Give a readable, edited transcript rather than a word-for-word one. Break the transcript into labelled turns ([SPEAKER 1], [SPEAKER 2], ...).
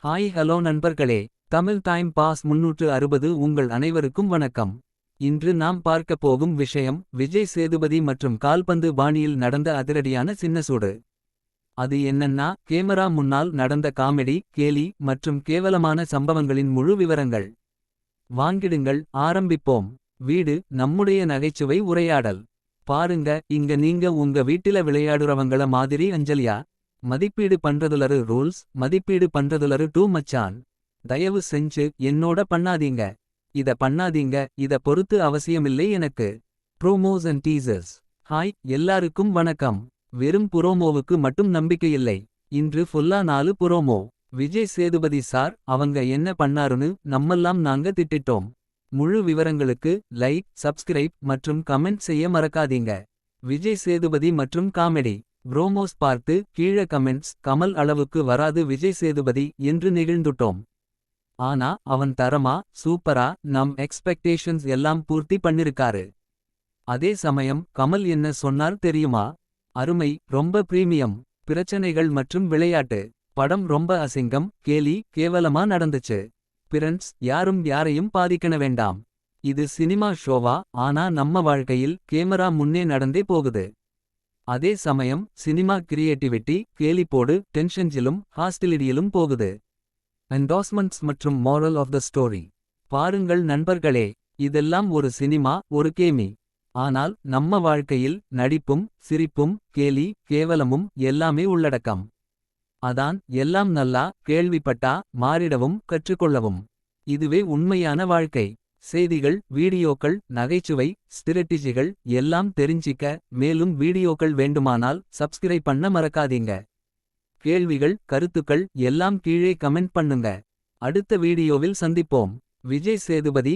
[SPEAKER 1] Hi hello நண்பர்களே. Tamil time pass 360 உங்கள் அனைவருக்கும் வணக்கம். இன்று நாம் பார்க்க போகும் விஷயம் விஜய் சேதுபதி மற்றும் கால்பந்து பாணியில் நடந்த அதிரடியான சின்ன சூடு. அது என்னன்னா கேமரா முன்னால் நடந்த காமெடி கேலி மற்றும் கேவலமான சம்பவங்களின் முழு விவரங்கள். வாங்கிடுங்கள் ஆரம்பிப்போம். வீடு நம்முடைய நகைச்சுவை உரையாடல். பாருங்க இங்க நீங்க உங்க வீட்டில விளையாடுறவங்கள மாதிரி அஞ்சலியா. மதிப்பீடு பண்றதுலரு ரூல்ஸ் மதிப்பீடு பண்றதுலரு டூ மச்சான். தயவு செஞ்சு என்னோட பண்ணாதீங்க. இத பண்ணாதீங்க இத பொறுத்து அவசியமில்லை எனக்கு. Promos and teasers. ஹாய் எல்லாருக்கும் வணக்கம். வெறும் புரோமோவுக்கு மட்டும் நம்பிக்கையில்லை. இன்று ஃபுல்லா 4 புரோமோ. விஜய் சேதுபதி சார் அவங்க என்ன பண்ணாருன்னு நம்மெல்லாம் நாங்க திட்டிட்டோம். முழு விவரங்களுக்கு லைக் சப்ஸ்கிரைப் மற்றும் கமெண்ட் செய்ய மறக்காதீங்க. விஜய் சேதுபதி மற்றும் காமெடி ப்ரோமோஸ் பார்த்து கீழ கமெண்ட்ஸ் கமல் அளவுக்கு வராது விஜய் சேதுபதி என்று நெகிழ்ந்துட்டோம். ஆனா அவன் தரமா சூப்பரா நம் எக்ஸ்பெக்டேஷன்ஸ் எல்லாம் பூர்த்தி பண்ணிருக்காரு. அதே சமயம் கமல் என்ன சொன்னார் தெரியுமா. அருமை ரொம்ப பிரீமியம். பிரச்சனைகள் மற்றும் விளையாட்டு. படம் ரொம்ப அசிங்கம் கேலி கேவலமா நடந்துச்சு. பிரெண்ட்ஸ் யாரும் யாரையும் பாதிக்கன வேண்டாம். இது சினிமா ஷோவா ஆனா நம்ம வாழ்க்கையில் கேமரா முன்னே நடந்தே போகுது. அதே சமயம் சினிமா கிரியேட்டிவிட்டி கேலிப்போடு டென்ஷன்ஸிலும் ஹாஸ்டிலிட்டியிலும் போகுது. என்டாஸ்மெண்ட்ஸ் மற்றும் மோரல் ஆஃப் த ஸ்டோரி. பாருங்கள் நண்பர்களே. இதெல்லாம் ஒரு சினிமா ஒரு கேமி. ஆனால் நம்ம வாழ்க்கையில் நடிப்பும் சிரிப்பும் கேலி கேவலமும் எல்லாமே உள்ளடக்கம். அதான் எல்லாம் நல்லா கேள்விப்பட்டா மாறிடவும் கற்றுக்கொள்ளவும். இதுவே உண்மையான வாழ்க்கை. செய்திகள் வீடியோக்கள் நகைச்சுவை ஸ்டிரட்டிஜிகள் எல்லாம் தெரிஞ்சிக்க மேலும் வீடியோக்கள் வேண்டுமானால் சப்ஸ்கிரைப் பண்ண மறக்காதீங்க. கேள்விகள் கருத்துக்கள் எல்லாம் கீழே கமெண்ட் பண்ணுங்க. அடுத்த வீடியோவில் சந்திப்போம். விஜய் சேதுபதி